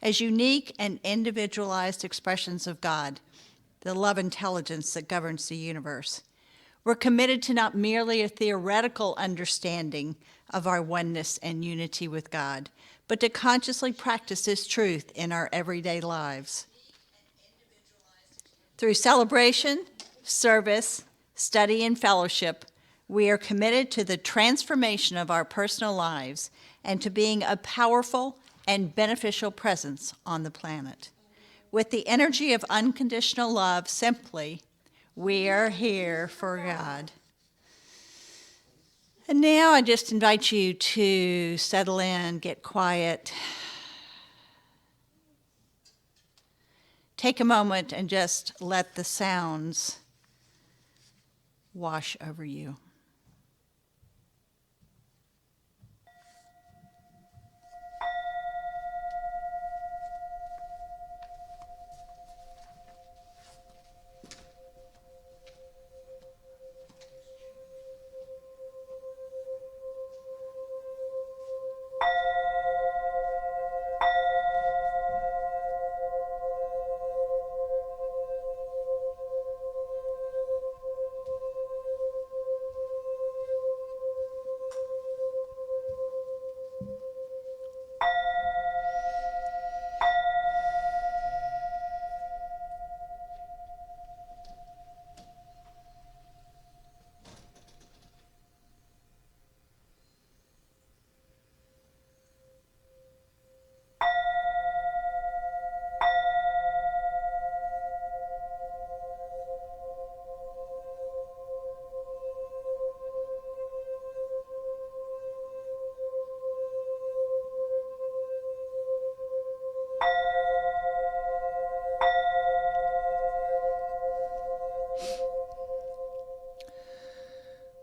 as unique and individualized expressions of God, the love intelligence that governs the universe. We're committed to not merely a theoretical understanding of our oneness and unity with God, but to consciously practice this truth in our everyday lives. Through celebration, service, study, and fellowship, we are committed to the transformation of our personal lives and to being a powerful and beneficial presence on the planet. With the energy of unconditional love, simply, we are here for God. And now I just invite you to settle in, get quiet. Take a moment and just let the sounds wash over you.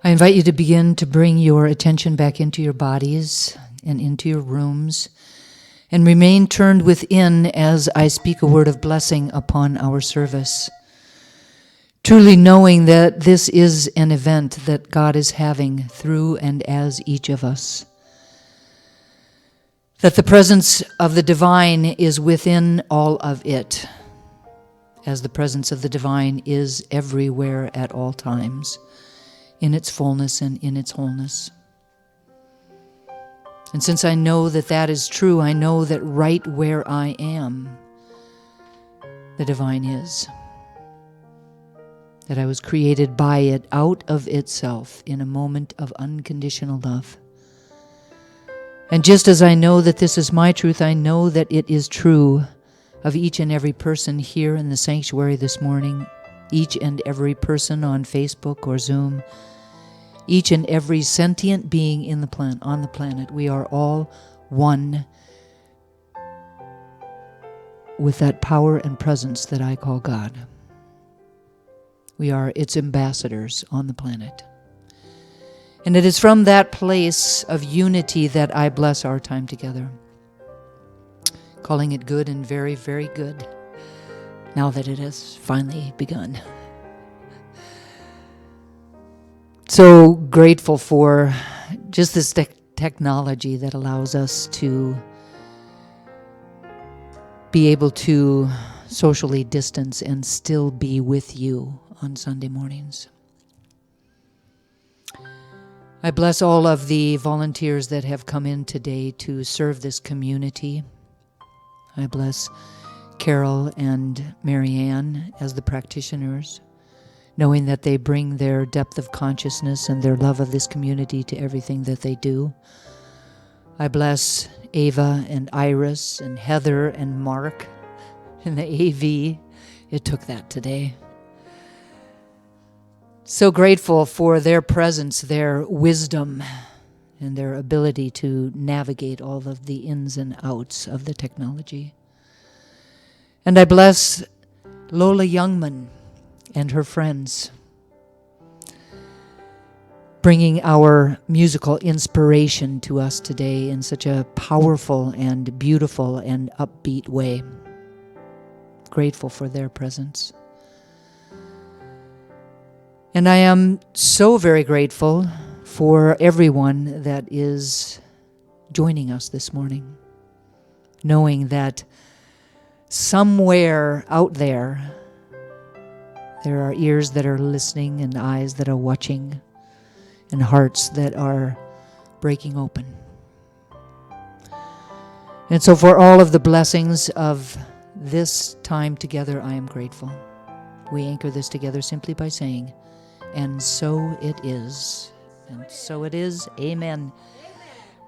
I invite you to begin to bring your attention back into your bodies and into your rooms and remain turned within as I speak a word of blessing upon our service. Truly knowing that this is an event that God is having through and as each of us. That the presence of the divine is within all of it, as the presence of the divine is everywhere at all times, in its fullness and in its wholeness. And since I know that that is true, I know that right where I am, the divine is. That I was created by it out of itself in a moment of unconditional love. And just as I know that this is my truth, I know that it is true of each and every person here in the sanctuary this morning, each and every person on Facebook or Zoom, each and every sentient being on the planet. We are all one with that power and presence that I call God. We are its ambassadors on the planet. And it is from that place of unity that I bless our time together, calling it good and very, very good, now that it has finally begun. So grateful for just this technology that allows us to be able to socially distance and still be with you on Sunday mornings. I bless all of the volunteers that have come in today to serve this community. I bless Carol and Marianne as the practitioners, knowing that they bring their depth of consciousness and their love of this community to everything that they do. I bless Ava and Iris and Heather and Mark in the AV. It took that today. So grateful for their presence, their wisdom, and their ability to navigate all of the ins and outs of the technology. And I bless Lola Youngman and her friends, bringing our musical inspiration to us today in such a powerful and beautiful and upbeat way. Grateful for their presence. And I am so very grateful for everyone that is joining us this morning. knowing that somewhere out there, there are ears that are listening and eyes that are watching and hearts that are breaking open. And so for all of the blessings of this time together, I am grateful. We anchor this together simply by saying, and so it is. And so it is. Amen.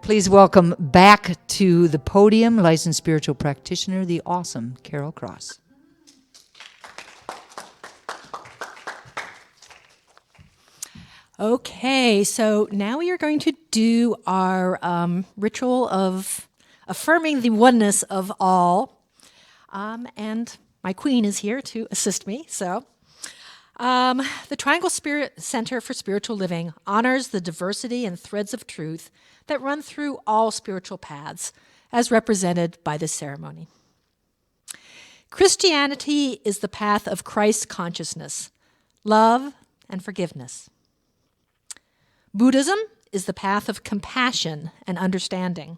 Please welcome back to the podium, licensed spiritual practitioner, the awesome Carol Cross. Okay, so now we are going to do our ritual of affirming the oneness of all. And my queen is here to assist me. So the Triangle Spirit Center for Spiritual Living honors the diversity and threads of truth that run through all spiritual paths, as represented by this ceremony. Christianity is the path of Christ consciousness, love, and forgiveness. Buddhism is the path of compassion and understanding.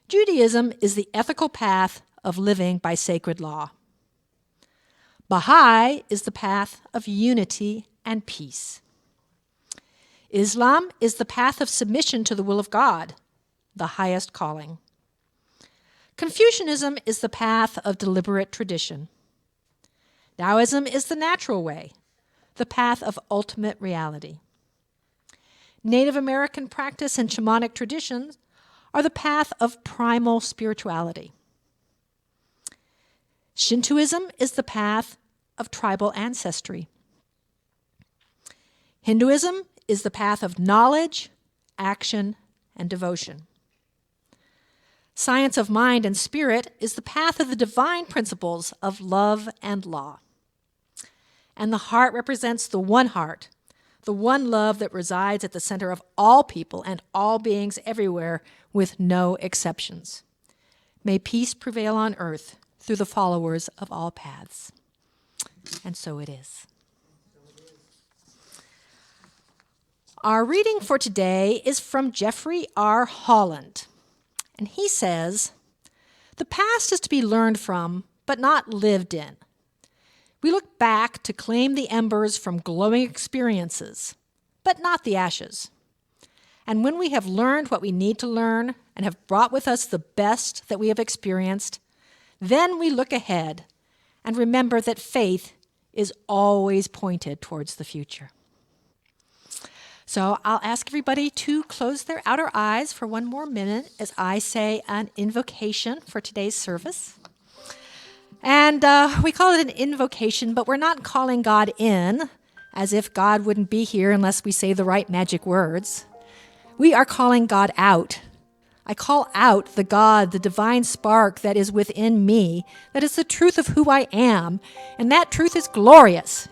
Judaism is the ethical path of living by sacred law. Baha'i is the path of unity and peace. Islam is the path of submission to the will of God, the highest calling. Confucianism is the path of deliberate tradition. Taoism is the natural way, the path of ultimate reality. Native American practice and shamanic traditions are the path of primal spirituality. Shintoism is the path of tribal ancestry. Hinduism is the path of knowledge, action, and devotion. Science of mind and spirit is the path of the divine principles of love and law. And the heart represents the one heart, the one love that resides at the center of all people and all beings everywhere, with no exceptions. May peace prevail on earth through the followers of all paths. And so it is. Our reading for today is from Jeffrey R. Holland. And he says, "The past is to be learned from, but not lived in. We look back to claim the embers from glowing experiences, but not the ashes. And when we have learned what we need to learn and have brought with us the best that we have experienced, then we look ahead and remember that faith is always pointed towards the future." So I'll ask everybody to close their outer eyes for one more minute as I say an invocation for today's service. And we call it an invocation, but we're not calling God in, as if God wouldn't be here unless we say the right magic words. We are calling God out. I call out the God, the divine spark that is within me, that is the truth of who I am, and that truth is glorious.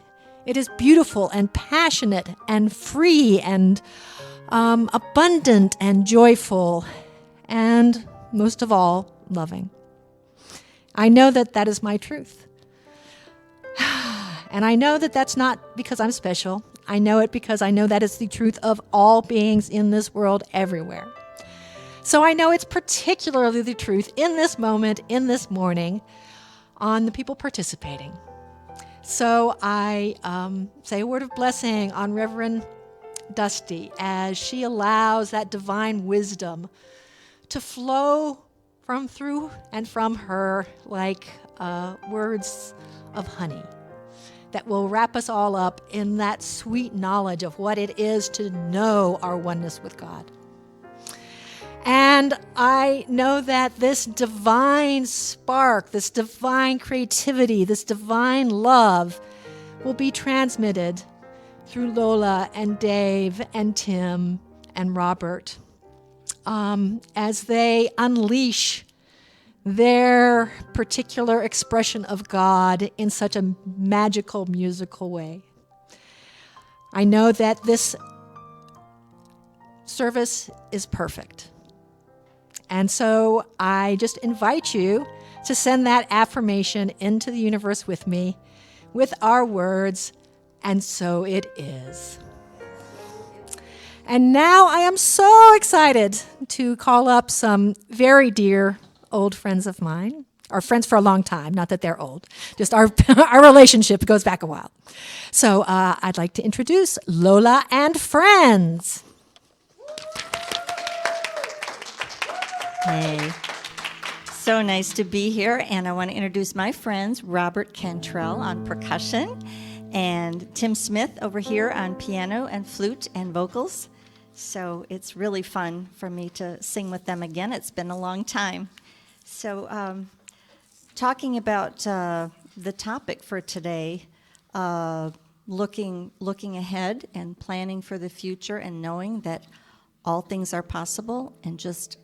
It is beautiful and passionate and free and abundant and joyful, and most of all, loving. I know that that is my truth. And I know that that's not because I'm special. I know it because I know that is the truth of all beings in this world everywhere. So I know it's particularly the truth in this moment, in this morning, on the people participating. So I say a word of blessing on Reverend Dusty as she allows that divine wisdom to flow from through and from her like words of honey that will wrap us all up in that sweet knowledge of what it is to know our oneness with God. And I know that this divine spark, this divine creativity, this divine love will be transmitted through Lola and Dave and Tim and Robert as they unleash their particular expression of God in such a magical, musical way. I know that this service is perfect. And so I just invite you to send that affirmation into the universe with me, with our words, and so it is. And now I am so excited to call up some very dear old friends of mine, or friends for a long time, not that they're old, just our, our relationship goes back a while. So I'd like to introduce Lola and friends. Hey, so nice to be here, and I want to introduce my friends, Robert Cantrell on percussion, and Tim Smith over here on piano and flute and vocals. So it's really fun for me to sing with them again. It's been a long time. So talking about the topic for today, looking ahead and planning for the future and knowing that all things are possible, and just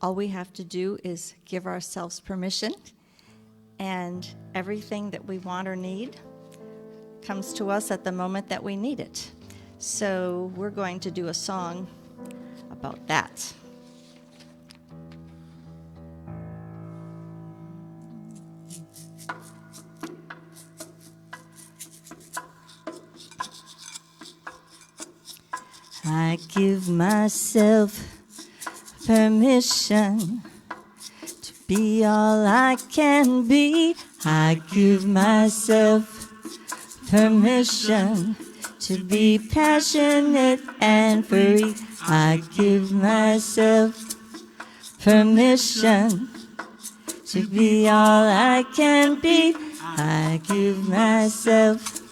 all we have to do is give ourselves permission, and everything that we want or need comes to us at the moment that we need it. So we're going to do a song about that. I give myself permission to be all I can be. I give myself permission to be passionate and free. I give myself permission to be all I can be. I give myself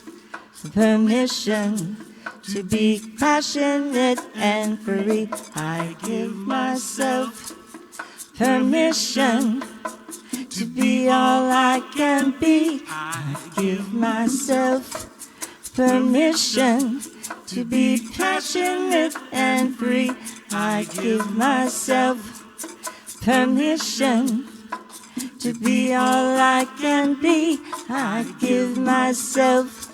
permission to be passionate and free. I give myself permission to be all I can be. I give myself permission to be passionate and free. I give myself permission to be all I can be. I give myself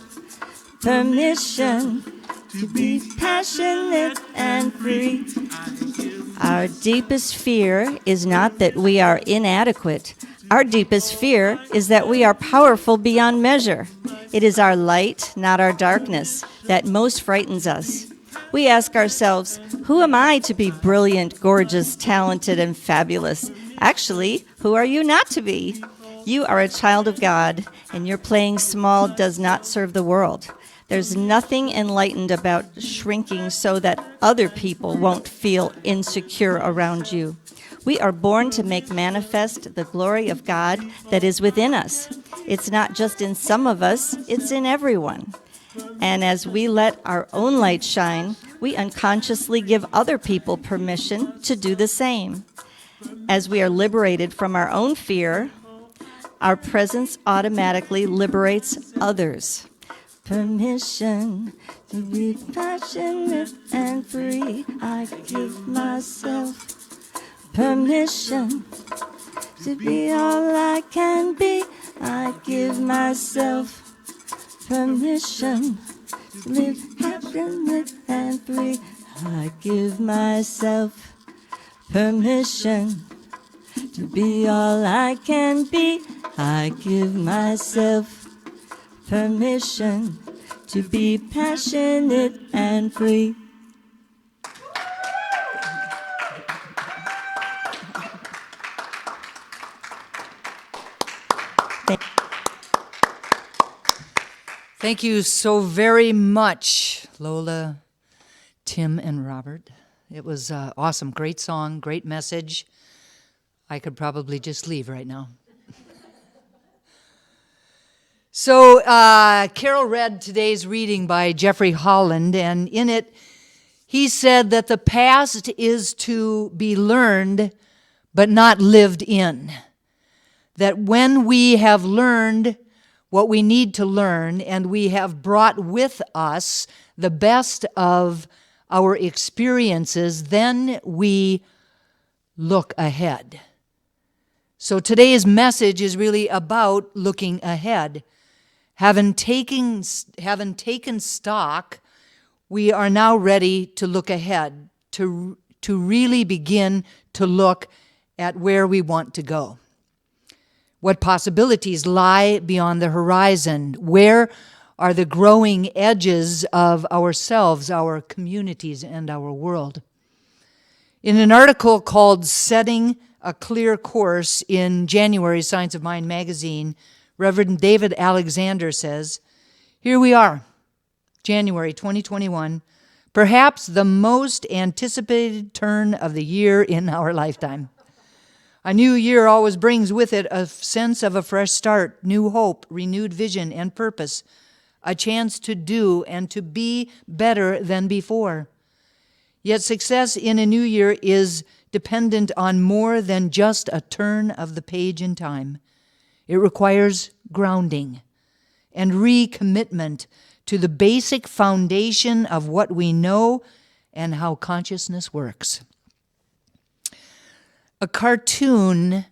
permission to be passionate and free. Our deepest fear is not that we are inadequate. Our deepest fear is that we are powerful beyond measure. It is our light, not our darkness, that most frightens us. We ask ourselves, who am I to be brilliant, gorgeous, talented, and fabulous? Actually, who are you not to be? You are a child of God, and your playing small does not serve the world. There's nothing enlightened about shrinking so that other people won't feel insecure around you. We are born to make manifest the glory of God that is within us. It's not just in some of us, it's in everyone. And as we let our own light shine, we unconsciously give other people permission to do the same. As we are liberated from our own fear, our presence automatically liberates others. Permission to be passionate and free. I give myself permission to be all I can be. I give myself permission to live passionate and free. I give myself permission to be all I can be. I give myself permission to be passionate and free. Thank you so very much, Lola, Tim, and Robert. It was awesome. Great song, great message. I could probably just leave right now. So Carol read today's reading by Jeffrey Holland, and in it, he said that the past is to be learned, but not lived in. That when we have learned what we need to learn, and we have brought with us the best of our experiences, then we look ahead. So today's message is really about looking ahead. Having taken stock, we are now ready to look ahead, to really begin to look at where we want to go. What possibilities lie beyond the horizon? Where are the growing edges of ourselves, our communities, and our world? In an article called Setting a clear course in January's Science of Mind magazine, Reverend David Alexander says, "Here we are, January 2021, perhaps the most anticipated turn of the year in our lifetime. A new year always brings with it a sense of a fresh start, new hope, renewed vision and purpose, a chance to do and to be better than before. Yet success in a new year is dependent on more than just a turn of the page in time. It requires grounding and recommitment to the basic foundation of what we know and how consciousness works." A cartoon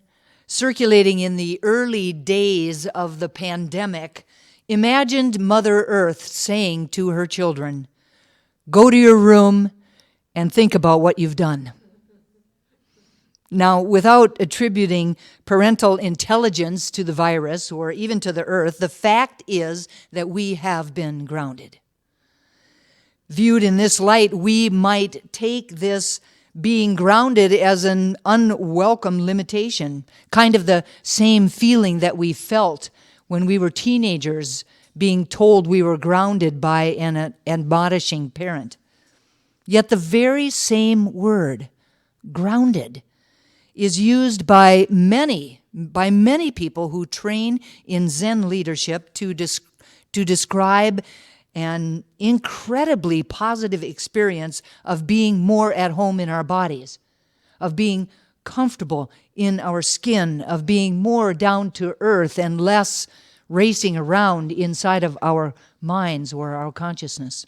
circulating in the early days of the pandemic imagined Mother Earth saying to her children, "Go to your room and think about what you've done." Now, without attributing parental intelligence to the virus or even to the earth, the fact is that we have been grounded. Viewed in this light, we might take this being grounded as an unwelcome limitation, kind of the same feeling that we felt when we were teenagers, being told we were grounded by an admonishing parent. Yet the very same word, grounded, is used by many people who train in Zen leadership to describe an incredibly positive experience of being more at home in our bodies, of being comfortable in our skin, of being more down to earth and less racing around inside of our minds or our consciousness.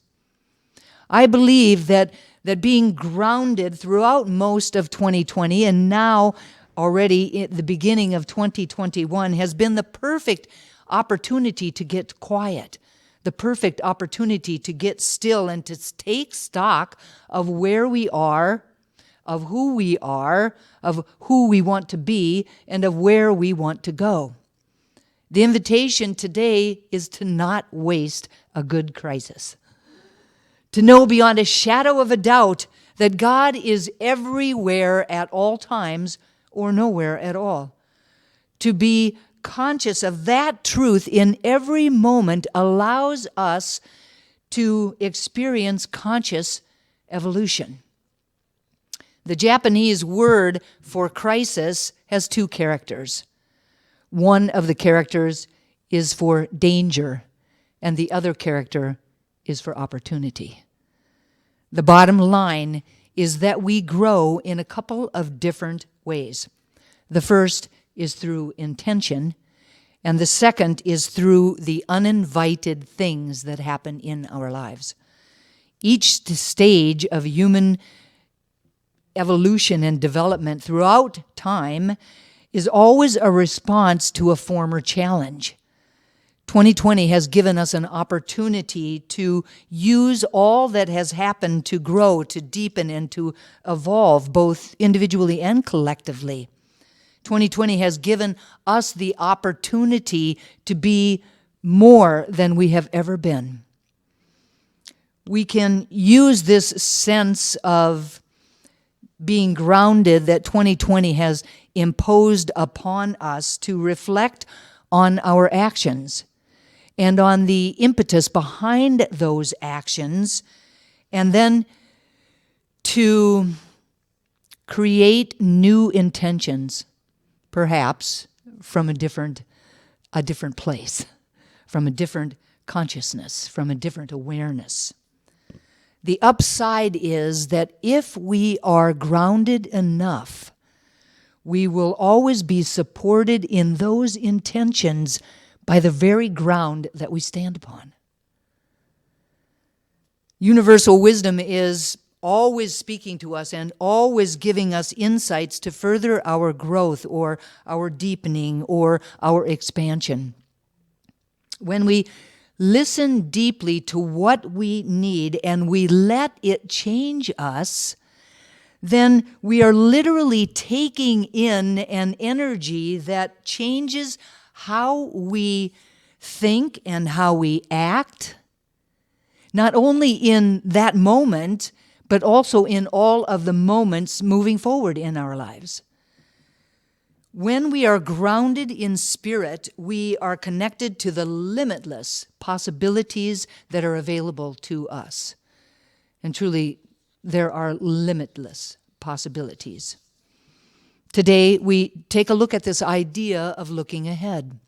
I believe that being grounded throughout most of 2020 and now already at the beginning of 2021 has been the perfect opportunity to get quiet, the perfect opportunity to get still and to take stock of where we are, of who we want to be, and of where we want to go. The invitation today is to not waste a good crisis. To know beyond a shadow of a doubt that God is everywhere at all times or nowhere at all. To be conscious of that truth in every moment allows us to experience conscious evolution. The Japanese word for crisis has two characters. One of the characters is for danger, and the other character is for opportunity. The bottom line is that we grow in a couple of different ways. The first is through intention, and the second is through the uninvited things that happen in our lives. Each stage of human evolution and development throughout time is always a response to a former challenge. 2020 has given us an opportunity to use all that has happened to grow, to deepen, and to evolve, both individually and collectively. 2020 has given us the opportunity to be more than we have ever been. We can use this sense of being grounded that 2020 has imposed upon us to reflect on our actions and on the impetus behind those actions, and then to create new intentions, perhaps from a different place, from a different consciousness, from a different awareness. The upside is that if we are grounded enough, we will always be supported in those intentions by the very ground that we stand upon. Universal wisdom is always speaking to us and always giving us insights to further our growth or our deepening or our expansion. When we listen deeply to what we need and we let it change us, then we are literally taking in an energy that changes how we think and how we act, not only in that moment, but also in all of the moments moving forward in our lives. When we are grounded in spirit, we are connected to the limitless possibilities that are available to us. And truly, there are limitless possibilities. Today, we take a look at this idea of looking ahead.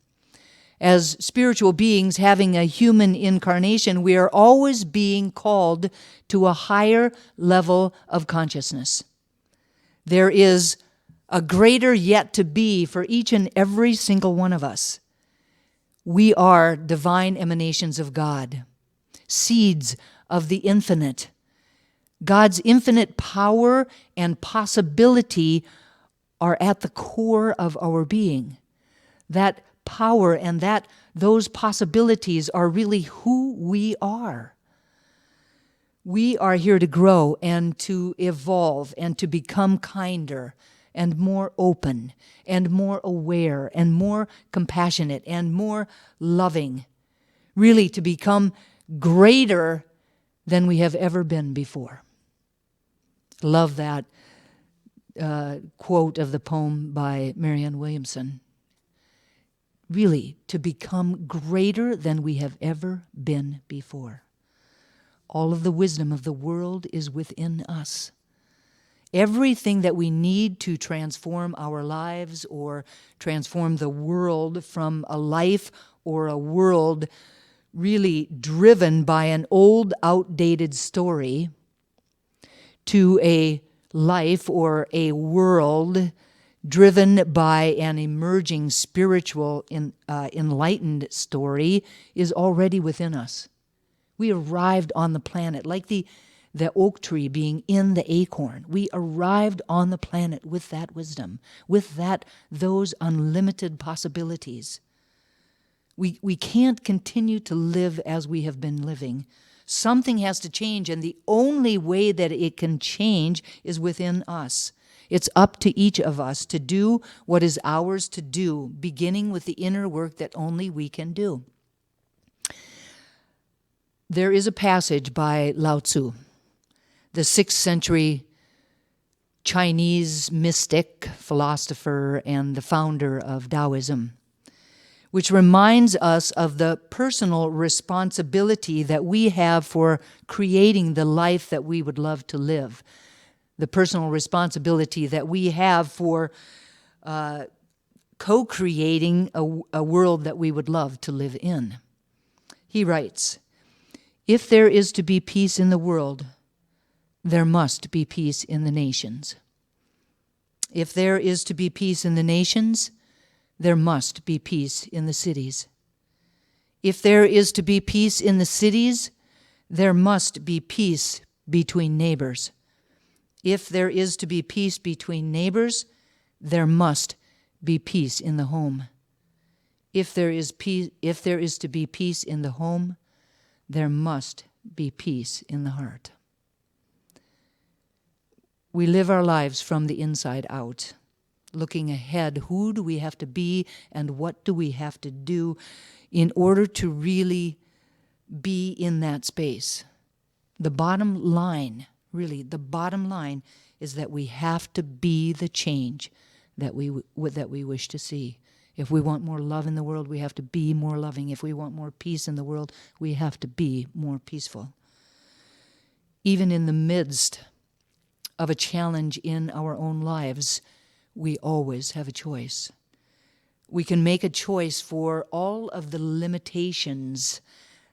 As spiritual beings having a human incarnation, we are always being called to a higher level of consciousness. There is a greater yet to be for each and every single one of us. We are divine emanations of God, seeds of the infinite. God's infinite power and possibility are at the core of our being. That power and those possibilities are really who we are. We are here to grow and to evolve and to become kinder and more open and more aware and more compassionate and more loving. Really to become greater than we have ever been before. Love that quote of the poem by Marianne Williamson. Really, to become greater than we have ever been before. All of the wisdom of the world is within us. Everything that we need to transform our lives or transform the world from a life or a world really driven by an old, outdated story to a life or a world driven by an emerging spiritual enlightened story is already within us. We arrived on the planet like the oak tree being in the acorn. We arrived on the planet with that wisdom, with those unlimited possibilities. We can't continue to live as we have been living. Something has to change, and the only way that it can change is within us. It's up to each of us to do what is ours to do, beginning with the inner work that only we can do. There is a passage by Lao Tzu, the 6th century Chinese mystic, philosopher, and the founder of Taoism, which reminds us of the personal responsibility that we have for creating the life that we would love to live, the personal responsibility that we have for co-creating a world that we would love to live in. He writes, "If there is to be peace in the world, there must be peace in the nations. If there is to be peace in the nations, there must be peace in the cities. If there is to be peace in the cities, there must be peace between neighbors. If there is to be peace between neighbors, there must be peace in the home. If there is to be peace in the home, there must be peace in the heart." We live our lives from the inside out, looking ahead. Who do we have to be and what do we have to do in order to really be in that space? The bottom line, is that we have to be the change that we wish to see. If we want more love in the world, we have to be more loving. If we want more peace in the world, we have to be more peaceful. Even in the midst of a challenge in our own lives, we always have a choice. We can make a choice for all of the limitations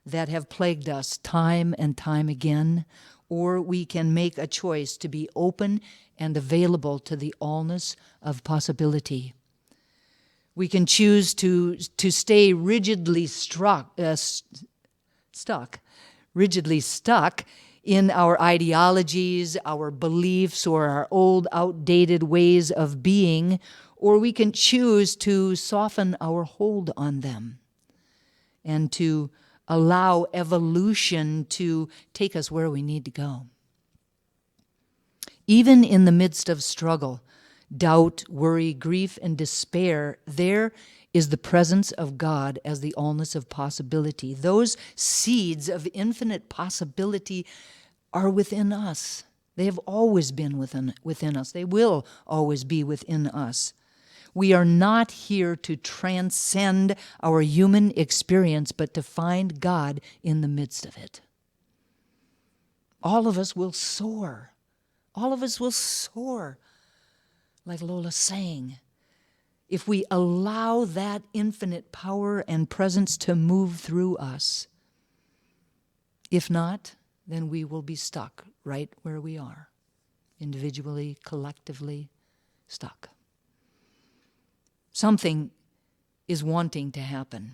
that have plagued us time and time again, or we can make a choice to be open and available to the allness of possibility. We can choose to stay rigidly stuck in our ideologies, our beliefs, or our old, outdated ways of being, or we can choose to soften our hold on them and to allow evolution to take us where we need to go. Even in the midst of struggle, doubt, worry, grief, and despair, there is the presence of God as the allness of possibility. Those seeds of infinite possibility are within us. They have always been within us. They will always be within us. We are not here to transcend our human experience, but to find God in the midst of it. All of us will soar. All of us will soar, like Lola sang, if we allow that infinite power and presence to move through us. If not, then we will be stuck right where we are, individually, collectively, stuck. Something is wanting to happen,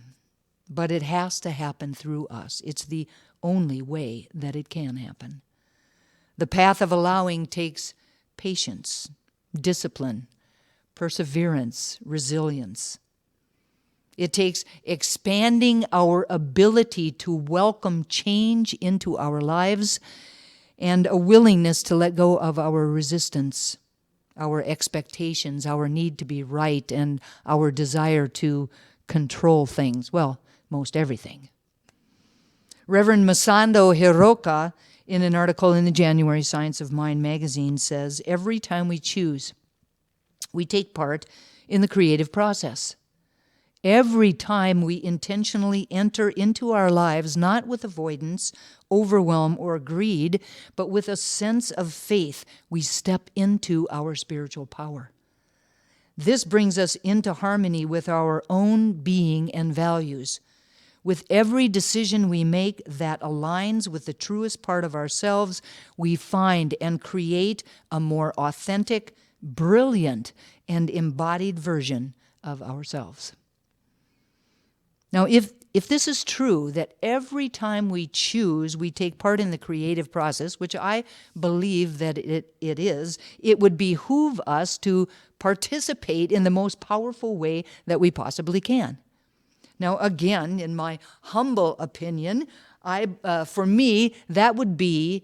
but it has to happen through us. It's the only way that it can happen. The path of allowing takes patience, discipline, perseverance, resilience. It takes expanding our ability to welcome change into our lives and a willingness to let go of our resistance, our expectations, our need to be right, and our desire to control things. Well, most everything. Reverend Masando Hiroka, in an article in the January Science of Mind magazine, says, every time we choose, we take part in the creative process. Every time we intentionally enter into our lives, not with avoidance, overwhelm, or greed, but with a sense of faith, we step into our spiritual power. This brings us into harmony with our own being and values. With every decision we make that aligns with the truest part of ourselves, we find and create a more authentic, brilliant, and embodied version of ourselves. Now, if this is true, that every time we choose, we take part in the creative process, which I believe that it is, it would behoove us to participate in the most powerful way that we possibly can. Now, again, in my humble opinion, for me, that would be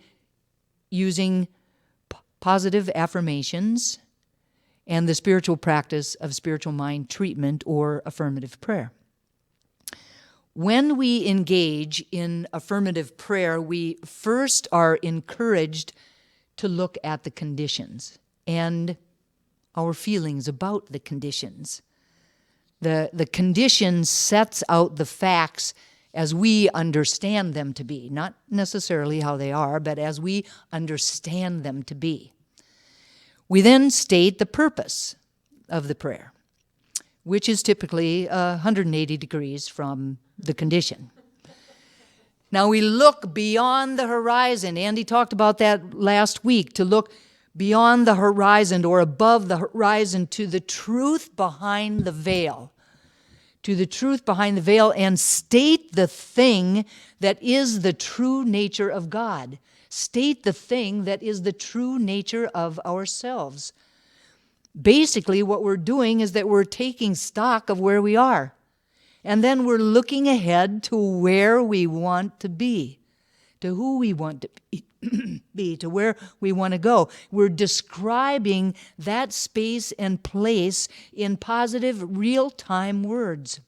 using positive affirmations and the spiritual practice of spiritual mind treatment or affirmative prayer. When we engage in affirmative prayer, we first are encouraged to look at the conditions and our feelings about the conditions. The condition sets out the facts as we understand them to be, not necessarily how they are, but as we understand them to be. We then state the purpose of the prayer, which is typically 180 degrees from the condition. Now we look beyond the horizon. Andy talked about that last week, to look beyond the horizon or above the horizon to the truth behind the veil. To the truth behind the veil, and state the thing that is the true nature of God. State the thing that is the true nature of ourselves. Basically, what we're doing is that we're taking stock of where we are. And then we're looking ahead to where we want to be, to who we want to be, to where we want to go. We're describing that space and place in positive, real-time words.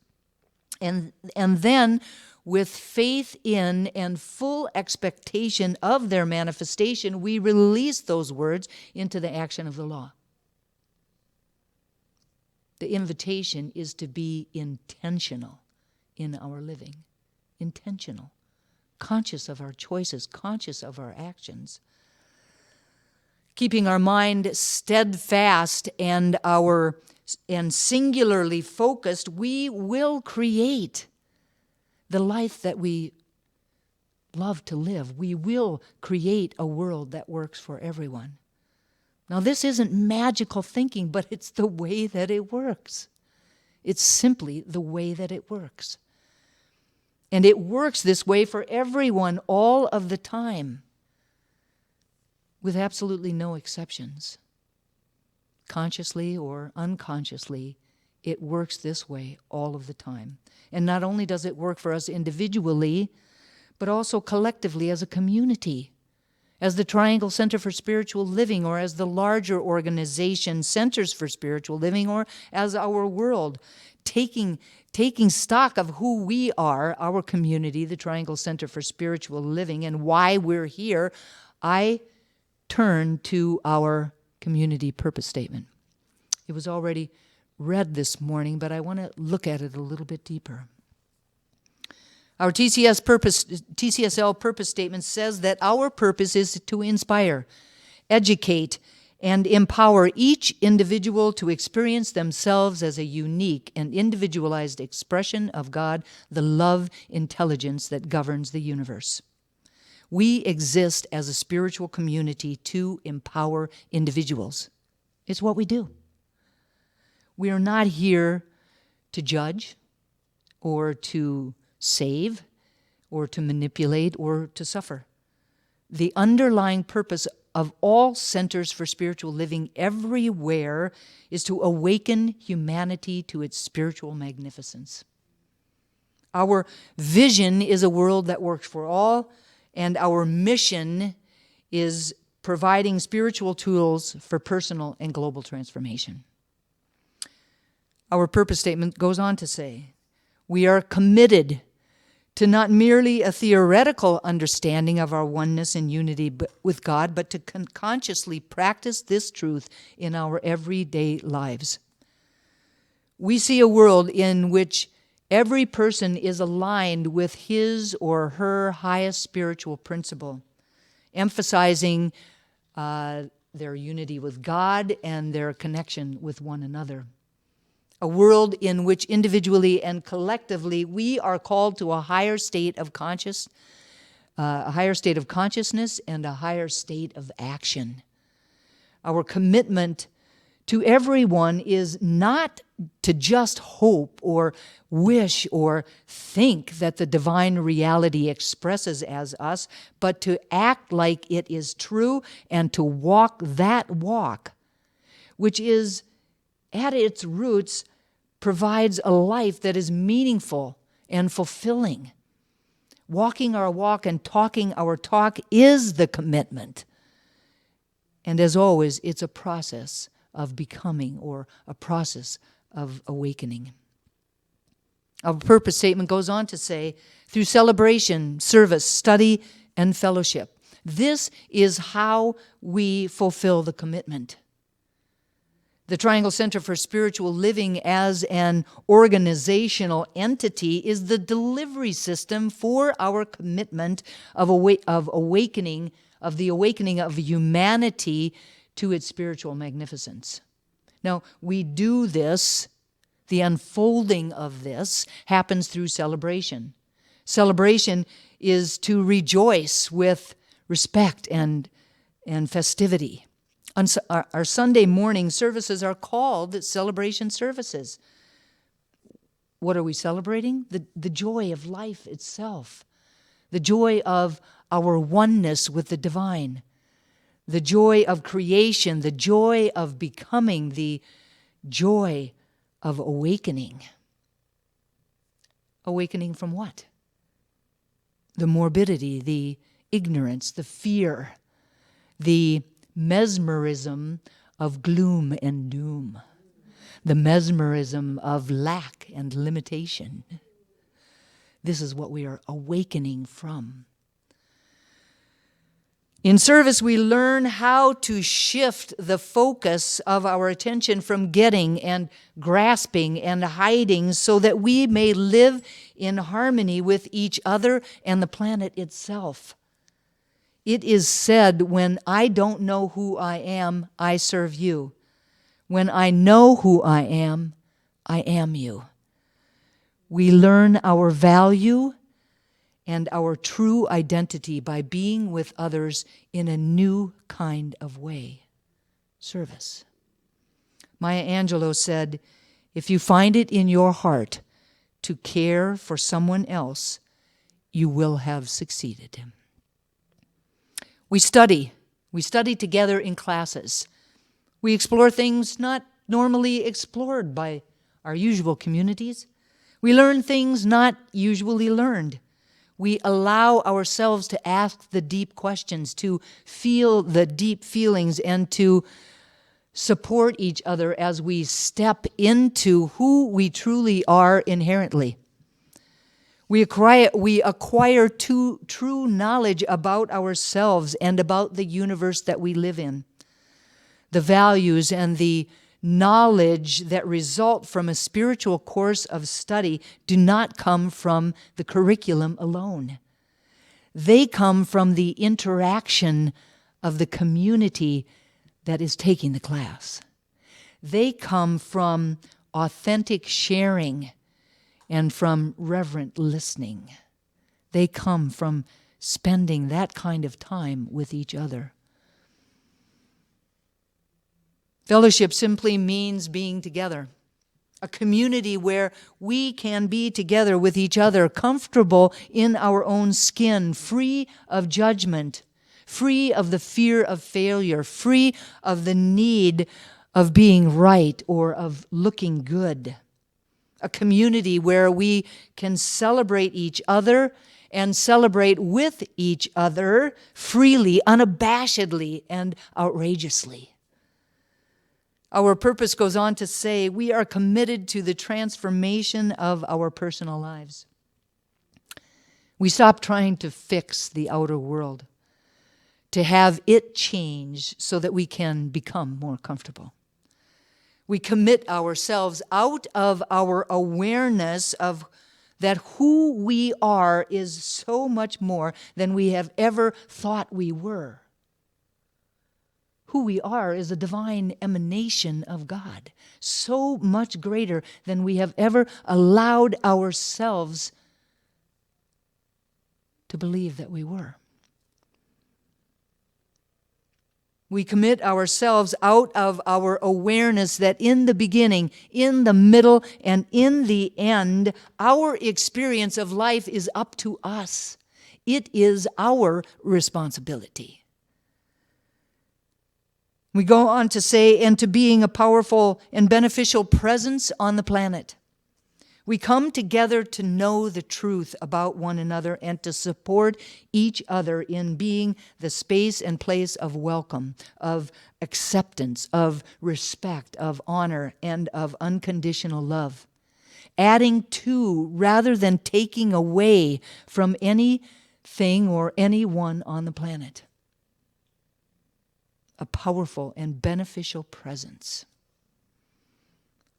And then, with faith in and full expectation of their manifestation, we release those words into the action of the law. The invitation is to be intentional in our living. Intentional. Conscious of our choices, conscious of our actions. Keeping our mind steadfast and singularly focused, we will create the life that we love to live. We will create a world that works for everyone. Now, this isn't magical thinking, but it's the way that it works. It's simply the way that it works. And it works this way for everyone all of the time, with absolutely no exceptions. Consciously or unconsciously, it works this way all of the time. And not only does it work for us individually, but also collectively as a community. As the Triangle Center for Spiritual Living, or as the larger organization Centers for Spiritual Living, or as our world, taking stock of who we are, our community, the Triangle Center for Spiritual Living, and why we're here, I turn to our community purpose statement. It was already read this morning, but I want to look at it a little bit deeper. Our TCSL purpose statement says that our purpose is to inspire, educate, and empower each individual to experience themselves as a unique and individualized expression of God, the love intelligence that governs the universe. We exist as a spiritual community to empower individuals. It's what we do. We are not here to judge or to save or to manipulate or to suffer. The underlying purpose of all centers for spiritual living everywhere is to awaken humanity to its spiritual magnificence. Our vision is a world that works for all, and our mission is providing spiritual tools for personal and global transformation. Our purpose statement goes on to say, we are committed to not merely a theoretical understanding of our oneness and unity with God, but to consciously practice this truth in our everyday lives. We see a world in which every person is aligned with his or her highest spiritual principle, emphasizing their unity with God and their connection with one another. A world in which individually and collectively we are called to a higher state of consciousness and a higher state of action. Our commitment to everyone is not to just hope or wish or think that the divine reality expresses as us, but to act like it is true and to walk that walk, which is at its roots provides a life that is meaningful and fulfilling. Walking our walk and talking our talk is the commitment. And as always, it's a process of becoming or a process of awakening. Our purpose statement goes on to say, through celebration, service, study, and fellowship. This is how we fulfill the commitment. The Triangle Center for Spiritual Living as an organizational entity is the delivery system for our commitment of awakening of humanity to its spiritual magnificence. Now, we do this, the unfolding of this happens through celebration. Celebration is to rejoice with respect and festivity. Our Sunday morning services are called celebration services. What are we celebrating? The joy of life itself, the joy of our oneness with the divine, the joy of creation, the joy of becoming, the joy of awakening. Awakening from what? The morbidity, the ignorance, the fear, the mesmerism of gloom and doom, the mesmerism of lack and limitation. This is what we are awakening from. In service, we learn how to shift the focus of our attention from getting and grasping and hiding so that we may live in harmony with each other and the planet itself. It is said, when I don't know who I am, I serve you. When I know who I am you. We learn our value and our true identity by being with others in a new kind of way. Service. Maya Angelou said, if you find it in your heart to care for someone else, you will have succeeded. We study together in classes. We explore things not normally explored by our usual communities. We learn things not usually learned. We allow ourselves to ask the deep questions, to feel the deep feelings, and to support each other as we step into who we truly are inherently. We acquire true knowledge about ourselves and about the universe that we live in. The values and the knowledge that result from a spiritual course of study do not come from the curriculum alone. They come from the interaction of the community that is taking the class. They come from authentic sharing and from reverent listening. They come from spending that kind of time with each other. Fellowship simply means being together. A community where we can be together with each other, comfortable in our own skin, free of judgment, free of the fear of failure, free of the need of being right or of looking good. A community where we can celebrate each other and celebrate with each other freely, unabashedly, and outrageously. Our purpose goes on to say we are committed to the transformation of our personal lives. We stop trying to fix the outer world, to have it change so that we can become more comfortable. We commit ourselves out of our awareness of that who we are is so much more than we have ever thought we were. Who we are is a divine emanation of God, so much greater than we have ever allowed ourselves to believe that we were. We commit ourselves out of our awareness that in the beginning, in the middle, and in the end, our experience of life is up to us. It is our responsibility. We go on to say, and to being a powerful and beneficial presence on the planet. We come together to know the truth about one another and to support each other in being the space and place of welcome, of acceptance, of respect, of honor, and of unconditional love. Adding to rather than taking away from anything or anyone on the planet. A powerful and beneficial presence.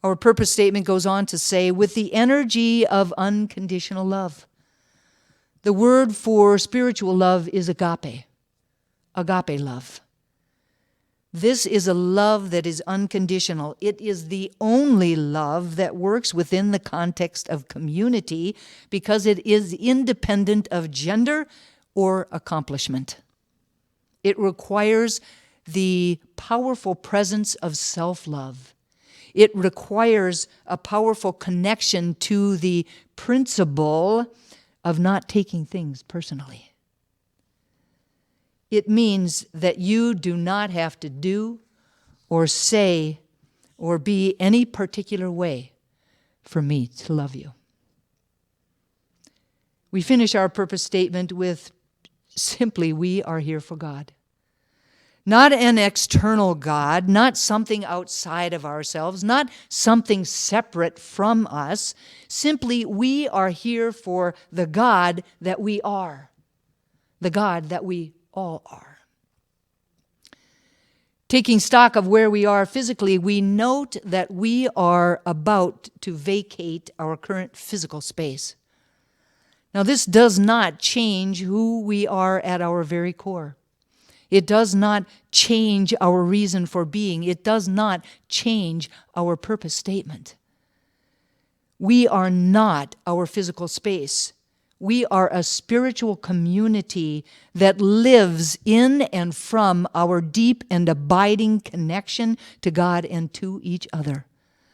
Our purpose statement goes on to say, with the energy of unconditional love. The word for spiritual love is agape love. This is a love that is unconditional. It is the only love that works within the context of community because it is independent of gender or accomplishment. It requires the powerful presence of self-love. It requires a powerful connection to the principle of not taking things personally. It means that you do not have to do or say or be any particular way for me to love you. We finish our purpose statement with simply, we are here for God. Not an external God, not something outside of ourselves, not something separate from us. Simply, we are here for the God that we are, the God that we all are. Taking stock of where we are physically, we note that we are about to vacate our current physical space. Now, this does not change who we are at our very core. It does not change our reason for being. It does not change our purpose statement. We are not our physical space. We are a spiritual community that lives in and from our deep and abiding connection to God and to each other.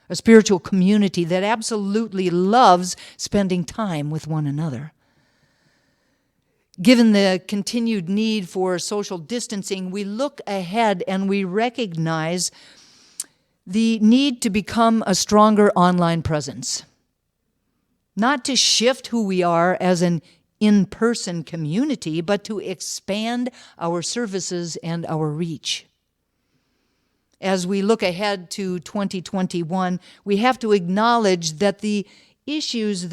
A spiritual community that absolutely loves spending time with one another. Given the continued need for social distancing, we look ahead and we recognize the need to become a stronger online presence. Not to shift who we are as an in-person community, but to expand our services and our reach. As we look ahead to 2021, we have to acknowledge that the issues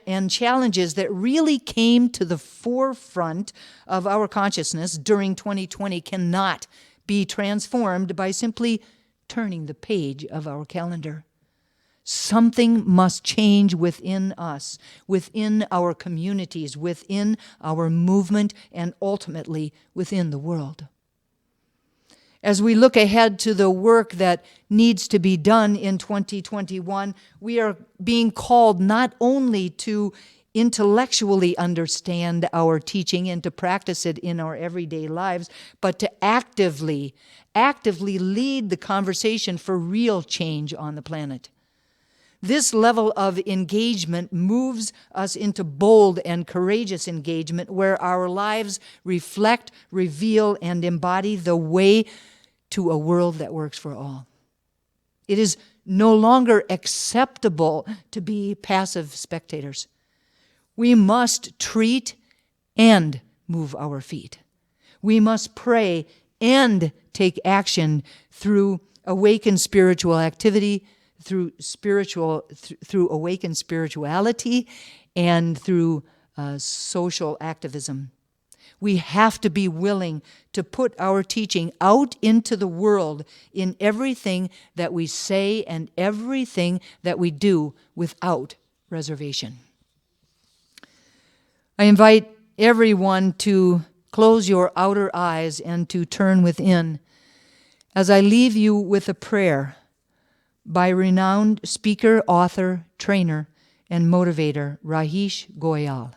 and challenges that really came to the forefront of our consciousness during 2020 cannot be transformed by simply turning the page of our calendar. Something must change within us, within our communities, within our movement, and ultimately within the world. As we look ahead to the work that needs to be done in 2021, we are being called not only to intellectually understand our teaching and to practice it in our everyday lives, but to actively lead the conversation for real change on the planet. This level of engagement moves us into bold and courageous engagement where our lives reflect, reveal, and embody the way to a world that works for all. It is no longer acceptable to be passive spectators. We must treat and move our feet. We must pray and take action through awakened spiritual activity, through awakened spirituality, and through social activism. We have to be willing to put our teaching out into the world in everything that we say and everything that we do without reservation. I invite everyone to close your outer eyes and to turn within as I leave you with a prayer by renowned speaker, author, trainer, and motivator Rajesh Goyal.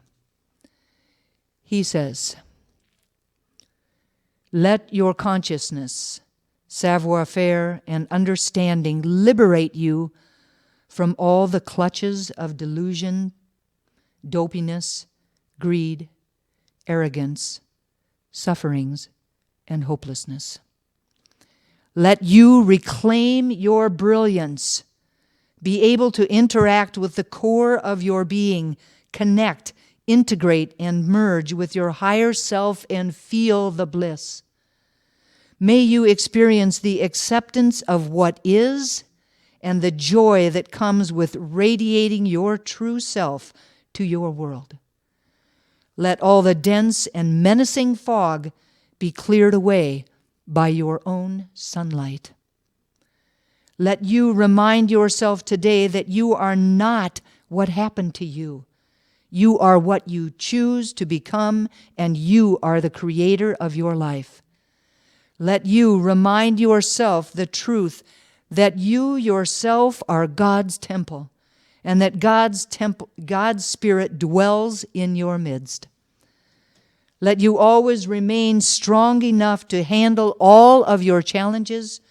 He says, "Let your consciousness, savoir-faire, and understanding liberate you from all the clutches of delusion, dopiness, greed, arrogance, sufferings, and hopelessness. Let you reclaim your brilliance, be able to interact with the core of your being, connect, integrate, and merge with your higher self and feel the bliss. May you experience the acceptance of what is and the joy that comes with radiating your true self to your world. Let all the dense and menacing fog be cleared away by your own sunlight. Let you remind yourself today that you are not what happened to you. You are what you choose to become, and you are the creator of your life. Let you remind yourself the truth that you yourself are God's temple, and that God's Spirit dwells in your midst. Let you always remain strong enough to handle all of your challenges,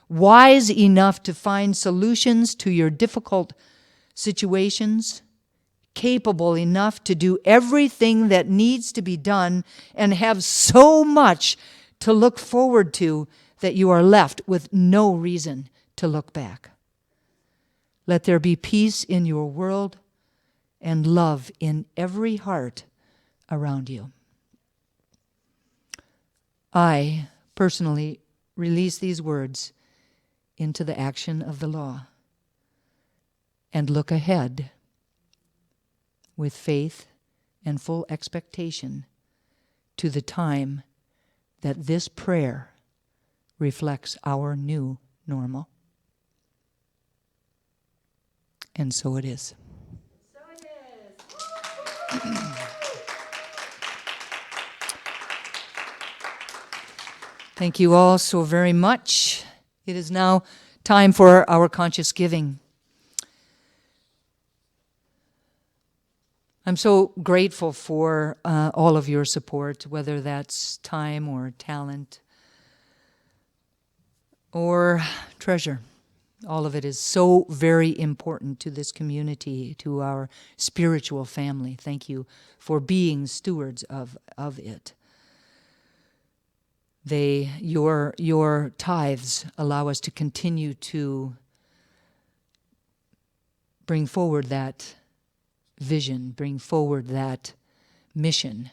wise enough to find solutions to your difficult situations, capable enough to do everything that needs to be done, and have so much to look forward to that you are left with no reason to look back. Let there be peace in your world and love in every heart around you. I personally release these words into the action of the law and look ahead with faith and full expectation to the time that this prayer reflects our new normal. And so it is. So it is. Thank you all so very much. It is now time for our conscious giving. I'm so grateful for all of your support, whether that's time or talent or treasure. All of it is so very important to this community, to our spiritual family. Thank you for being stewards of it. Your tithes allow us to continue to bring forward that vision, bring forward that mission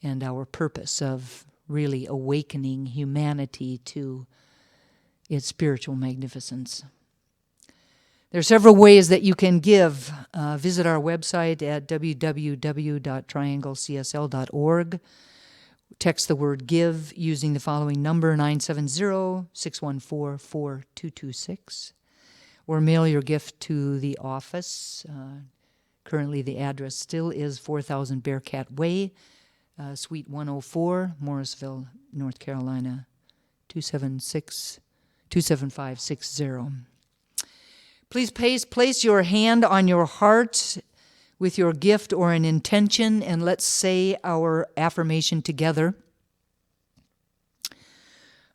and our purpose of really awakening humanity to its spiritual magnificence. There are several ways that you can give. Visit our website at www.trianglecsl.org. Text the word give using the following number, 970-614-4226, or mail your gift to the office. Currently the address still is 4000 Bearcat Way, Suite 104, Morrisville, North Carolina, 27560. Please place your hand on your heart with your gift or an intention, and let's say our affirmation together.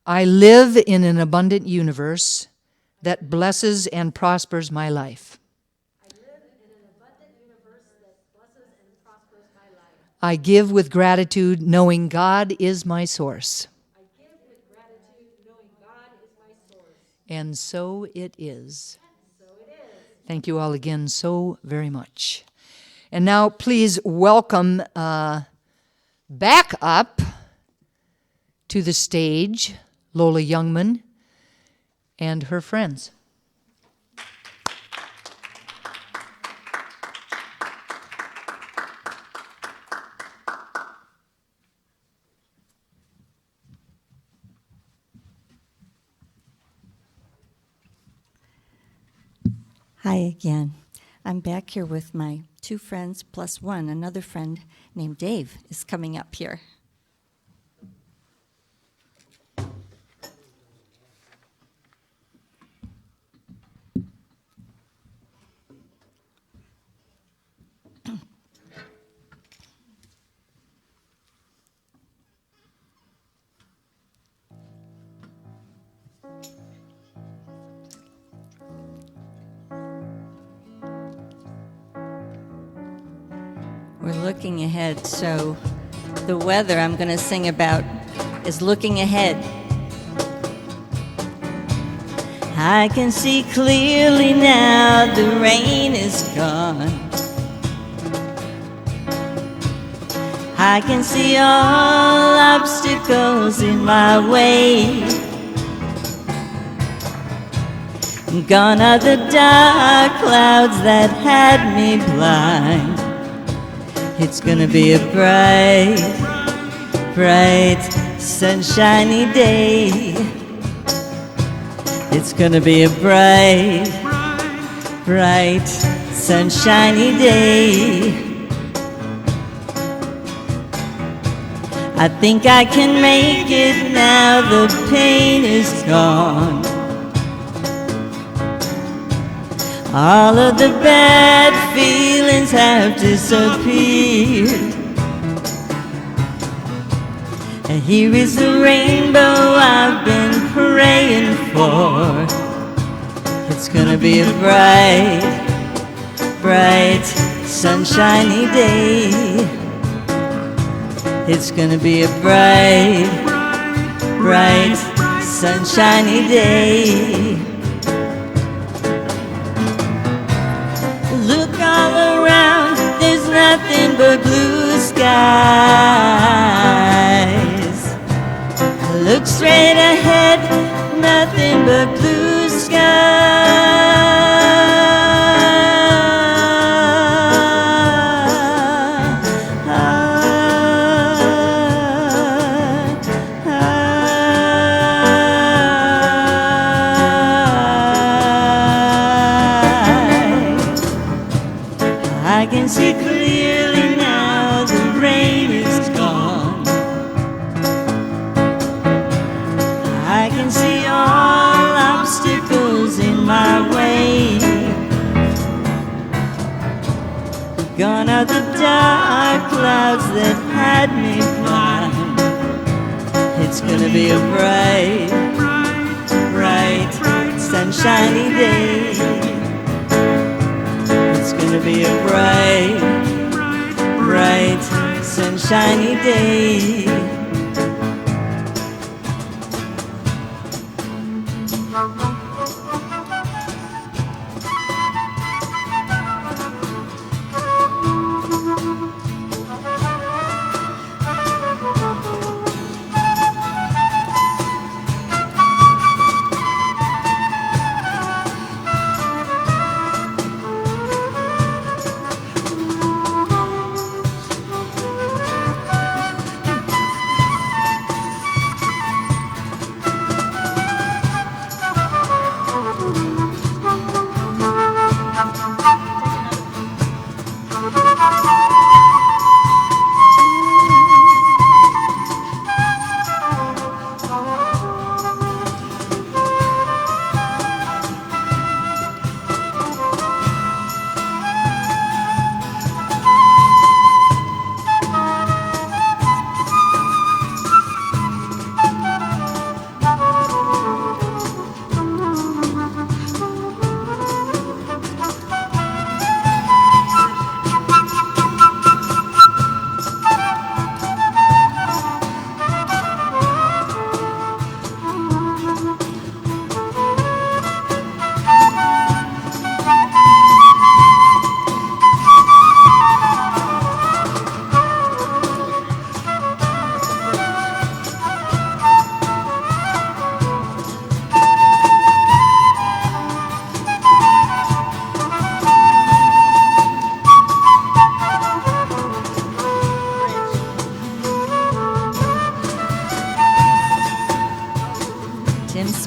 I live in an abundant universe that blesses and prospers my life. I give with gratitude, knowing God is my source. And so it is. Thank you all again so very much. And now please welcome back up to the stage Lola Youngman and her friends. Hi again. I'm back here with my two friends plus one. Another friend named Dave is coming up here. We're looking ahead, so the weather I'm going to sing about is looking ahead. I can see clearly now the rain is gone. I can see all obstacles in my way. Gone are the dark clouds that had me blind. It's gonna be a bright, bright, sunshiny day. It's gonna be a bright, bright, sunshiny day. I think I can make it now, the pain is gone. All of the bad feelings have disappeared. And here is the rainbow I've been praying for. It's gonna be a bright, bright, sunshiny day. It's gonna be a bright, bright, sunshiny day. Look all around, there's nothing but blue skies. Look straight ahead, nothing but blue I can see clearly now, the rain is gone. I can see all obstacles in my way. Gone are the dark clouds that had me blind. It's gonna be a bright, bright, sunshiny day. It's gonna be a bright, bright, sunshiny day.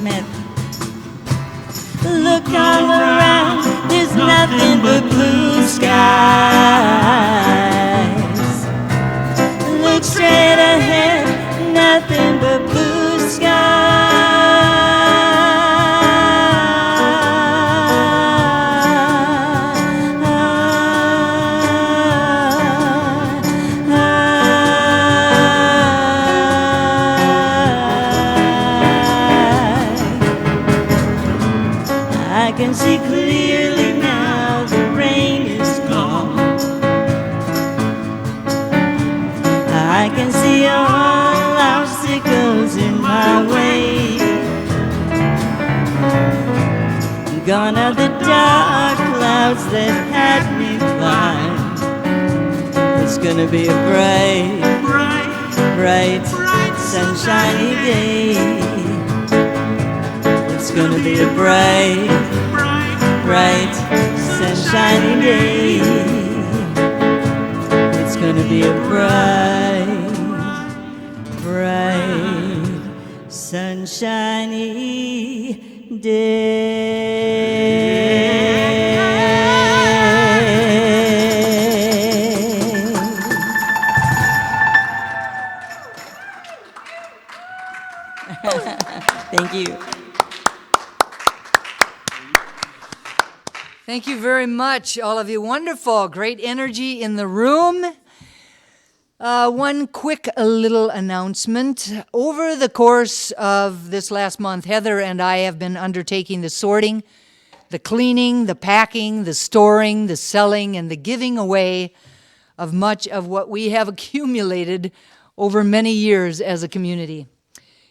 Smith. Look all around, there's nothing but blue skies. Look straight ahead, nothing but blue I can see clearly now the rain is gone. I can see all obstacles in my way. Gone are the dark clouds that had me blind. It's gonna be a bright, sunshiny day. It's gonna be a bright, sunshiny day. It's gonna be a bright, sunshiny day. Thank you. Thank you very much, all of you. Wonderful. Great energy in the room. One quick little announcement. Over the course of this last month, Heather and I have been undertaking the sorting, the cleaning, the packing, the storing, the selling, and the giving away of much of what we have accumulated over many years as a community.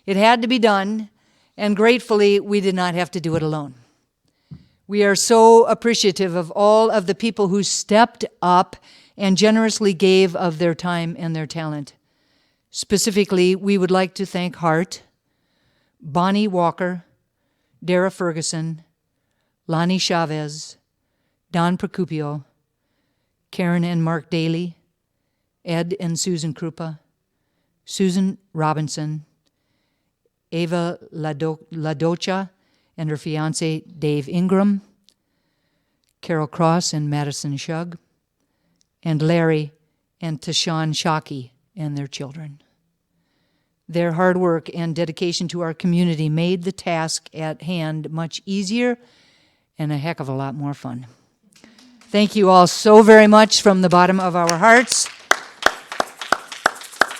It had to be done, and gratefully, we did not have to do it alone. We are so appreciative of all of the people who stepped up and generously gave of their time and their talent. Specifically, we would like to thank Hart, Bonnie Walker, Dara Ferguson, Lonnie Chavez, Don Procupio, Karen and Mark Daly, Ed and Susan Krupa, Susan Robinson, Ava Ladocha, and her fiancé, Dave Ingram, Carol Cross and Madison Shug, and Larry and Tashawn Shockey and their children. Their hard work and dedication to our community made the task at hand much easier and a heck of a lot more fun. Thank you all so very much from the bottom of our hearts.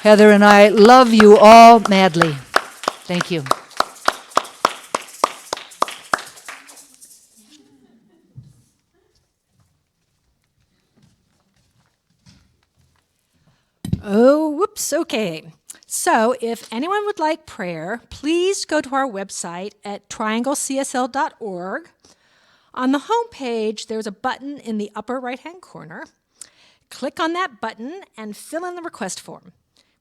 Heather and I love you all madly. Thank you. Oh, whoops, okay. So if anyone would like prayer, please go to our website at trianglecsl.org. On the home page, there's a button in the upper right-hand corner. Click on that button and fill in the request form.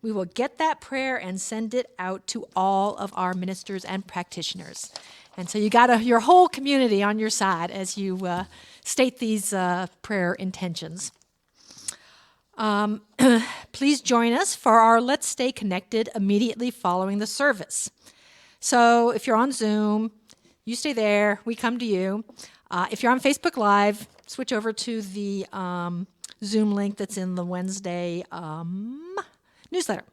We will get that prayer and send it out to all of our ministers and practitioners. And so you got your whole community on your side as you state these prayer intentions. Please join us for our Let's Stay Connected immediately following the service. So if you're on Zoom, you stay there, we come to you. If you're on Facebook Live, switch over to the Zoom link that's in the Wednesday newsletter.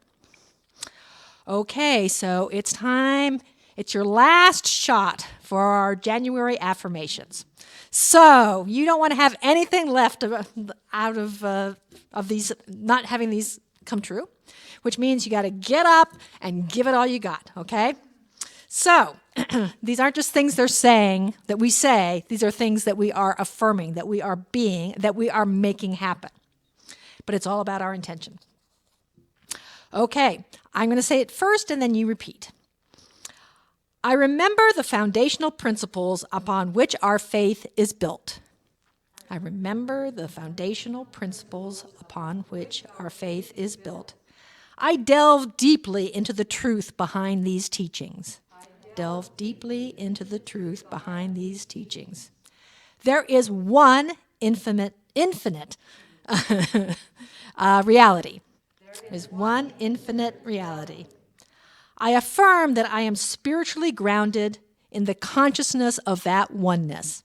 Okay, so it's time. It's your last shot for our January affirmations. So you don't want to have anything left out of these, not having these come true, which means you got to get up and give it all you got, okay? So these aren't just things they're saying that we say. These are things that we are affirming, that we are being, that we are making happen. But it's all about our intention. Okay, I'm going to say it first and then you repeat. I remember the foundational principles upon which our faith is built. I remember the foundational principles upon which our faith is built. I delve deeply into the truth behind these teachings. Delve deeply into the truth behind these teachings. There is one infinite reality. There's one infinite reality. I affirm that I am spiritually grounded in the consciousness of that oneness.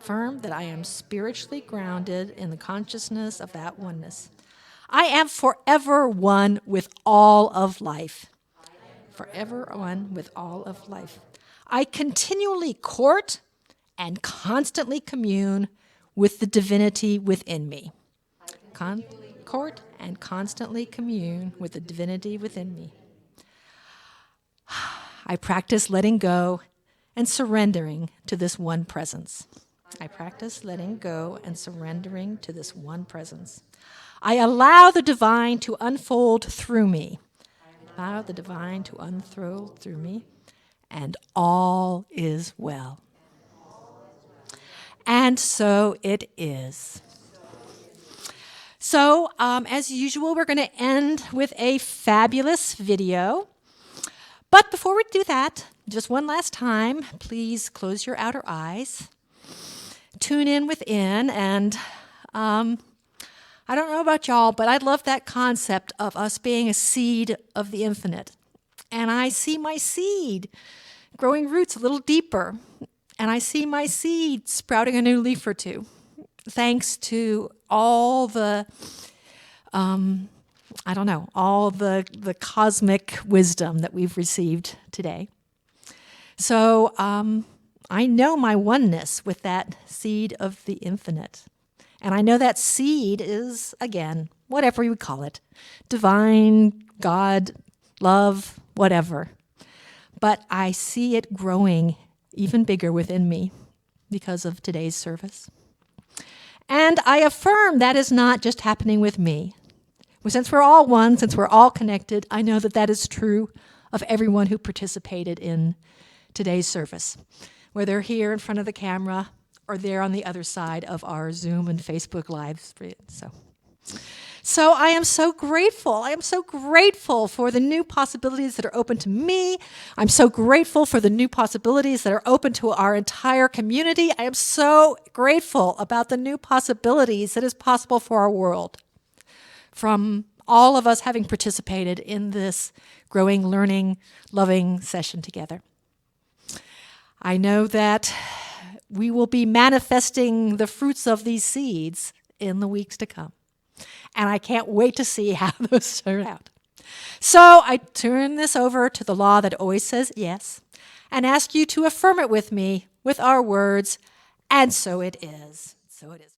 Affirm that I am spiritually grounded in the consciousness of that oneness. I am forever one with all of life. Forever one with all of life. I continually court and constantly commune with the divinity within me. Court and constantly commune with the divinity within me. I practice letting go and surrendering to this one presence. I practice letting go and surrendering to this one presence. I allow the divine to unfold through me. Allow the divine to unfold through me, and all is well. And so it is. So, as usual, we're going to end with a fabulous video. But before we do that, just one last time, please close your outer eyes. Tune in within, and I don't know about y'all, but I love that concept of us being a seed of the infinite. And I see my seed growing roots a little deeper, and I see my seed sprouting a new leaf or two, thanks to all the, all the cosmic wisdom that we've received today. So I know my oneness with that seed of the infinite. And I know that seed is, again, whatever you would call it, divine, God, love, whatever. But I see it growing even bigger within me because of today's service. And I affirm that is not just happening with me. Since we're all one, since we're all connected, I know that that is true of everyone who participated in today's service, whether here in front of the camera or there on the other side of our Zoom and Facebook Lives. So I am so grateful. I am so grateful for the new possibilities that are open to me. I'm so grateful for the new possibilities that are open to our entire community. I am so grateful about the new possibilities that is possible for our world, from all of us having participated in this growing, learning, loving session together. I know that we will be manifesting the fruits of these seeds in the weeks to come. And I can't wait to see how those turn out. So I turn this over to the law that always says yes, and ask you to affirm it with me with our words, and so it is. So it is.